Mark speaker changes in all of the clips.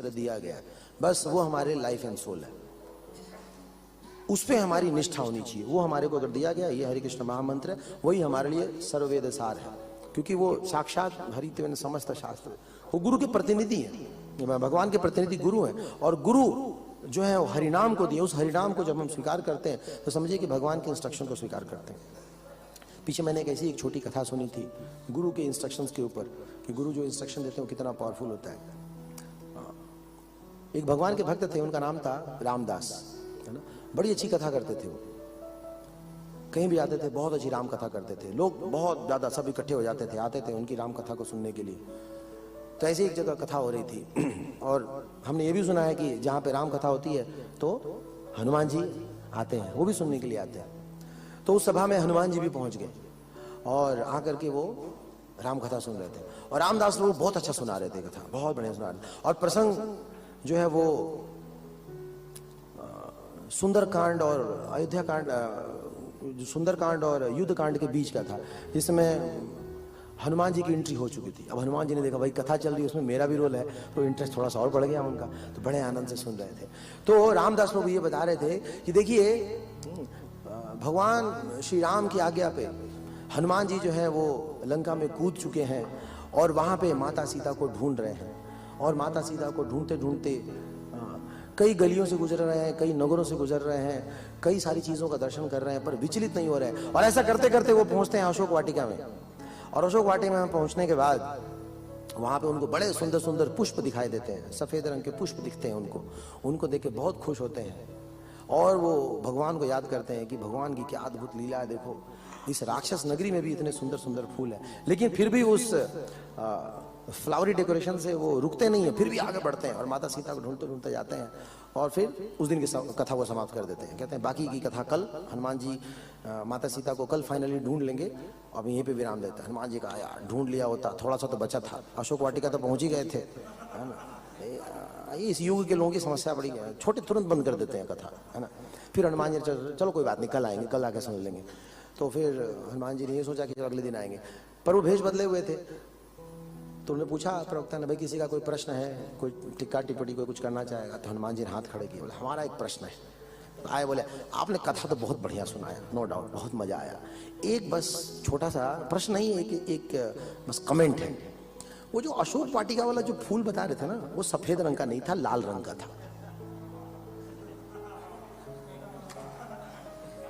Speaker 1: दिया गया है, बस वो हमारे लाइफ एंड सोल है, उस पे हमारी निष्ठा होनी चाहिए। वो हमारे को अगर दिया गया, ये हरि कृष्ण महामंत्र है, वही हमारे लिए सर्ववेद सार है, क्योंकि वो साक्षात हरित्वेन समस्त शास्त्र, वो गुरु के प्रतिनिधि हैं, भगवान के प्रतिनिधि गुरु हैं। और गुरु जो है वो हरिनाम को दिए, उस हरिनाम को जब हम स्वीकार करते हैं तो समझिए कि भगवान के इंस्ट्रक्शन को स्वीकार करते हैं। पीछे मैंने एक ऐसी एक छोटी कथा सुनी थी गुरु के इंस्ट्रक्शंस के ऊपर, कि गुरु जो इंस्ट्रक्शन देते हैं वो कितना पावरफुल होता है। एक भगवान के भक्त थे, उनका नाम था रामदास, है ना। बड़ी अच्छी कथा करते थे वो, कहीं भी आते थे बहुत अच्छी राम कथा करते थे, लोग बहुत ज्यादा सब इकट्ठे हो जाते थे, आते थे उनकी राम कथा को सुनने के लिए। तो ऐसी एक जगह कथा हो रही थी, और हमने ये भी सुना है कि जहाँ पे राम कथा होती है तो हनुमान जी आते हैं, वो भी सुनने के लिए आते हैं। तो उस सभा में हनुमान जी भी पहुंच गए और आकर के वो राम कथा सुन रहे थे, और रामदास लोग बहुत अच्छा सुना रहे थे कथा, बहुत बढ़िया सुना रहे थे। और प्रसंग जो है वो सुंदर कांड और अयोध्या कांड, सुंदर कांड और युद्ध कांड के बीच का था, जिसमें हनुमान जी की एंट्री हो चुकी थी। अब हनुमान जी ने देखा भाई कथा चल रही है, उसमें मेरा भी रोल है, तो इंटरेस्ट थोड़ा सा और बढ़ गया उनका, तो बड़े आनंद से सुन रहे थे। तो रामदास लोग ये बता रहे थे कि देखिए भगवान श्री राम की आज्ञा पे हनुमान जी जो है वो लंका में कूद चुके हैं, और वहां पे माता सीता को ढूंढ रहे हैं, और माता सीता को ढूंढते ढूंढते कई गलियों से गुजर रहे हैं, कई नगरों से गुजर रहे हैं, कई सारी चीजों का दर्शन कर रहे हैं, पर विचलित नहीं हो रहे हैं। और ऐसा करते करते वो पहुंचते हैं अशोक वाटिका में, और अशोक वाटिका में पहुंचने के बाद वहां पे उनको बड़े सुंदर सुंदर पुष्प दिखाई देते हैं, सफेद रंग के पुष्प दिखते हैं उनको देख के बहुत खुश होते हैं, और वो भगवान को याद करते हैं कि भगवान की क्या अद्भुत लीला है, देखो इस राक्षस नगरी में भी इतने सुंदर सुंदर फूल है, लेकिन फिर भी उस फ्लावरी डेकोरेशन से वो रुकते नहीं है, फिर भी आगे बढ़ते हैं और माता सीता को ढूंढते ढूंढते जाते हैं, और फिर उस दिन की कथा को समाप्त कर देते हैं। कहते हैं बाकी की कथा कल, हनुमान जी माता सीता को कल फाइनली ढूंढ लेंगे, अब यहीं पे विराम देते हैं। हनुमान जी कहा यार ढूंढ लिया होता, थोड़ा सा तो बचा था, अशोक वाटिका तो पहुंच ही गए थे, है ना। इस युग के लोगों की समस्या बड़ी है, छोटे तुरंत बंद कर देते हैं कथा, है ना। फिर हनुमान जी चलो कोई बात नहीं, कल आएंगे, कल आके समझ लेंगे। तो फिर हनुमान जी ने ये सोचा कि चलो अगले दिन आएंगे, पर वो भेष बदले हुए थे। तो उन्होंने पूछा प्रवक्ता ने, भाई किसी का कोई प्रश्न है, कोई टिक्का टिप्पणी कोई कुछ करना चाहेगा? तो हनुमान जी ने हाथ खड़े किए, बोले हमारा एक प्रश्न है। तो आए बोले आपने कथा तो बहुत बढ़िया सुनाया, नो डाउट बहुत मजा आया, एक बस छोटा सा प्रश्न नहीं, एक बस कमेंट है। वो जो अशोक वाटिका वाला जो फूल बता रहे थे ना, वो सफेद रंग का नहीं था, लाल रंग का था।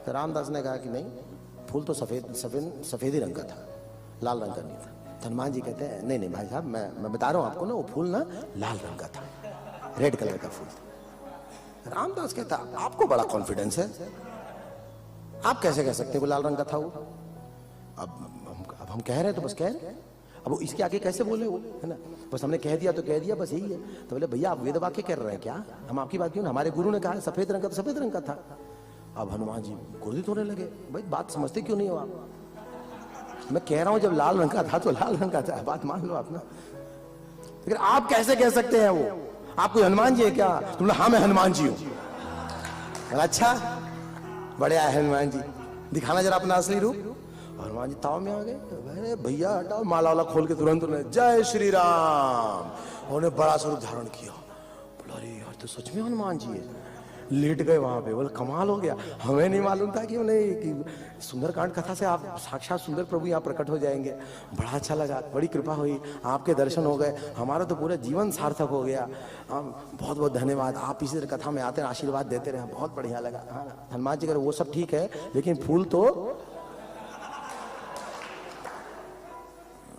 Speaker 1: तो रामदास ने कहा कि नहीं, फूल तो सफेद ही रंग का था, लाल रंग का नहीं था। हनुमान जी कहते हैं नहीं भाई साहब, मैं बता रहा हूं आपको ना, वो फूल ना लाल रंग का था, रेड कलर का फूल। रामदास कहता आपको बड़ा कॉन्फिडेंस है, आप कैसे कह सकते हैं वो लाल रंग का था? वो अब हम कह रहे हैं तो बस कह रहे हैं, अब इसके आगे कैसे बोले वो, है ना। बस हमने कह दिया तो कह दिया, बस यही है। तो बोले भैया आप वेद वाक्य कह रहे हैं क्या? हम आपकी बात क्यों, हमारे गुरु ने कहा सफेद रंग का तो सफेद रंग का था। अब हनुमान जी क्रोधित होने लगे, भाई बात समझते क्यों नहीं हो आप? मैं कह रहा हूं जब लाल रंग का था तो लाल रंग का था, बात मान लो आप ना। लेकिन आप कैसे कह सकते हैं वो, आप कोई हनुमान जी है क्या? तुमने हाँ मैं हनुमान जी हूं। अच्छा बढ़िया है हनुमान जी, दिखाना जरा अपना असली रूप। हनुमान जी ताव में आ गए, अरे भैया हटाओ, माला वाला खोल के तुरंत उन्हें जय श्री राम, उन्हें बड़ा स्वरूप धारण किया। बोला अरे यार तो सच में हनुमान जी है, लेट गए वहां पे। बोले कमाल हो गया, हमें नहीं मालूम था कि उन्हें कि सुंदरकांड कथा से आप साक्षात सुंदर प्रभु यहाँ प्रकट हो जाएंगे। बड़ा अच्छा लगा, बड़ी कृपा हुई, आपके दर्शन हो गए, हमारा तो पूरा जीवन सार्थक हो गया। बहुत बहुत धन्यवाद, आप इसी तरह कथा में आते हैं, आशीर्वाद देते रहे, बहुत बढ़िया लगा। हनुमान जी कह वो सब ठीक है, लेकिन फूल तो,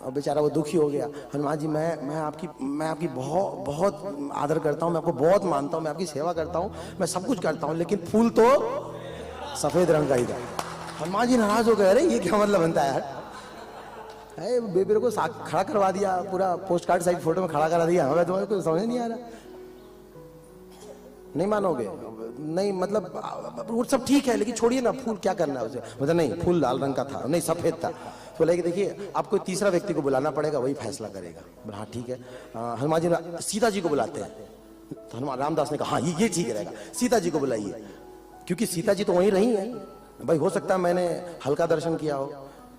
Speaker 1: और बेचारा वो दुखी हो गया। हनुमान जी मैं आपकी बहुत आदर करता हूँ, मैं आपको बहुत मानता हूँ, मैं आपकी सेवा करता हूँ, मैं सब कुछ करता हूँ, लेकिन फूल तो सफेद रंग का ही था। हनुमान जी नाराज हो गए, अरे ये क्या मतलब बनता है यार, बेबी को खड़ा करवा दिया, पूरा पोस्ट कार्ड साइज फोटो में खड़ा करा दिया, हमें तुम्हारे को समझ नहीं आ रहा। नहीं मानोगे? नहीं मतलब वो सब ठीक है, लेकिन छोड़िए ना, फूल क्या करना है उसे? मतलब नहीं फूल लाल रंग का था, नहीं सफेद था। तो बोले देखिए आप कोई तीसरा व्यक्ति को बुलाना पड़ेगा, वही फैसला करेगा। बोला हाँ ठीक है। हनुमान जी सीता जी को बुलाते हैं। तो हनुमान रामदास ने कहा हाँ ये ठीक रहेगा, सीता जी को बुलाइए, क्योंकि सीता जी तो वहीं रही है भाई, हो सकता है मैंने हल्का दर्शन किया हो,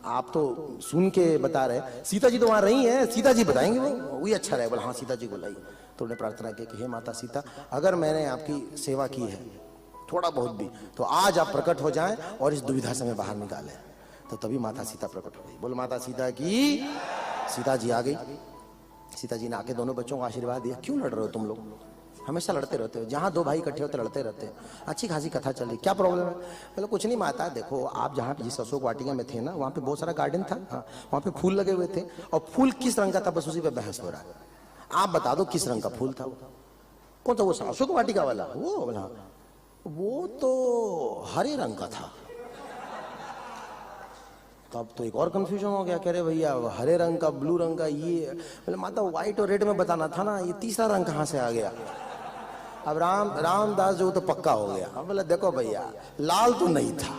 Speaker 1: आप तो सुन के बता रहे, सीता जी तो वहां रही हैं, सीता जी बताएंगे वो वही अच्छा रहे। बोला हाँ सीता जी को लाई। तो उन्होंने प्रार्थना की कि हे माता सीता, अगर मैंने आपकी सेवा की है थोड़ा बहुत भी, तो आज आप प्रकट हो जाएं और इस दुविधा से मैं बाहर निकालें। तो तभी माता सीता प्रकट हो गई। बोलो माता सीता की। सीता जी आ गई। सीता जी ने आके दोनों बच्चों को आशीर्वाद दिया। क्यों लड़ रहे हो तुम लोग, हमेशा लड़ते रहते हो, जहां दो भाई इकट्ठे होते लड़ते रहते हैं। अच्छी खासी कथा चली, क्या प्रॉब्लम है? बोले कुछ नहीं माता, देखो आप जहाँ जिस अशोक वाटिका में थे ना, वहाँ पे बहुत सारा गार्डन था, हाँ वहाँ पे फूल लगे हुए थे, और फूल किस रंग का था बस उसी पे बहस हो रहा है। आप बता दो किस रंग का फूल था वो? कौन था वो अशोक वाटिका वाला? वो बोला वो तो हरे रंग का था। तब तो एक और कंफ्यूजन हो गया, कह रहे भैया हरे रंग का, ब्लू रंग का, ये बोले माता व्हाइट और रेड में बताना था ना, ये तीसरा रंग कहाँ से आ गया? अब रामदास जो तो पक्का हो गया। अब बोले देखो भैया लाल तो नहीं था,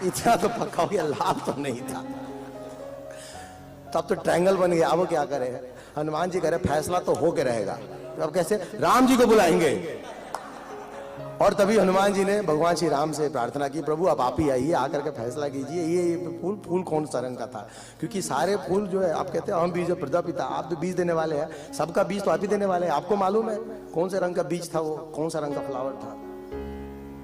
Speaker 1: इतना तो पक्का हो गया, लाल तो नहीं था। तब तो ट्रायंगल बन गया। अब वो क्या करे? हनुमान जी कह रहे फैसला तो हो के रहेगा। अब कैसे? राम जी को बुलाएंगे। और तभी हनुमान जी ने भगवान श्री राम से प्रार्थना की, प्रभु अब आप ही आइए, आकर के फैसला कीजिए, ये फूल कौन सा रंग का था? क्योंकि सारे फूल जो है आप कहते हैं हम बीज प्रजापिता, आप तो बीज देने वाले हैं, सबका बीज तो आप ही देने वाले हैं, आपको मालूम है कौन से रंग का बीज था वो, कौन सा रंग का फ्लावर था।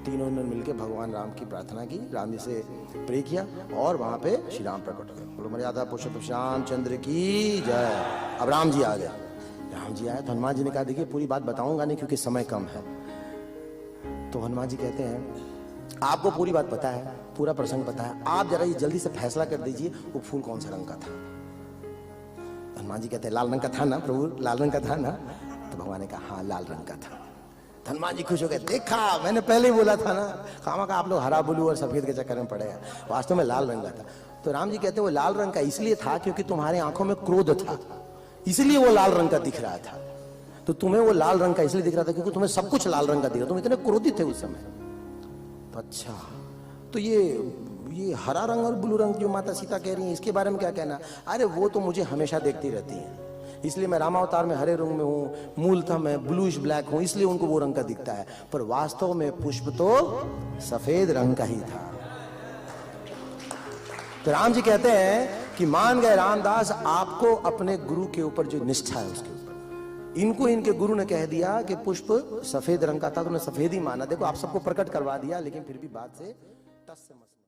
Speaker 1: तीनों ने मिलकर भगवान राम की प्रार्थना की, राम जी से प्रे किया और वहां पे श्री राम प्रकट हो गए। बोलो मर्यादा पुरुषोत्तम श्यामचंद्र की जय। अब राम जी आ गए। राम जी आए तो हनुमान जी ने कहा देखिए पूरी बात बताऊंगा नहीं क्योंकि समय कम है। तो हनुमान जी कहते हैं आपको पूरी बात पता है, पूरा प्रसंग पता है, आप जरा ये जल्दी से फैसला कर दीजिए वो फूल कौन सा रंग का था। हनुमान जी कहते हैं लाल रंग का था ना प्रभु, लाल रंग का था ना? तो भगवान ने कहा हाँ लाल रंग का था। हनुमान जी खुश हो गए, देखा मैंने पहले ही बोला था ना, खामा का आप लोग हरा ब्लू और सफेद के चक्कर में पड़े हैं, वास्तव में लाल रंग का था। तो राम जी कहते हैं वो लाल रंग का इसलिए था क्योंकि तुम्हारे आंखों में क्रोध था, इसलिए वो लाल रंग का दिख रहा था। तो तुम्हें वो लाल रंग का इसलिए दिख रहा था क्योंकि तुम्हें सब कुछ लाल रंग का दिख रहा, तुम इतने क्रोधित थे उस समय। तो अच्छा, तो ये हरा रंग और ब्लू रंग जो माता सीता कह रही है इसके बारे में क्या कहना? अरे वो तो मुझे हमेशा देखती रहती है, इसलिए मैं रामावतार में हरे रंग में हूँ, मूलतः मैं ब्लूइश ब्लैक हूँ, इसलिए उनको वो रंग का दिखता है, पर वास्तव में पुष्प तो सफेद रंग का ही था। तो राम जी कहते हैं कि मान गए रामदास, आपको अपने गुरु के ऊपर जो निष्ठा है उसके ऊपर, इनको इनके गुरु ने कह दिया कि पुष्प सफेद रंग का था तो उन्हें सफेद ही माना। देखो आप सबको प्रकट करवा दिया लेकिन फिर भी बात से टस से मस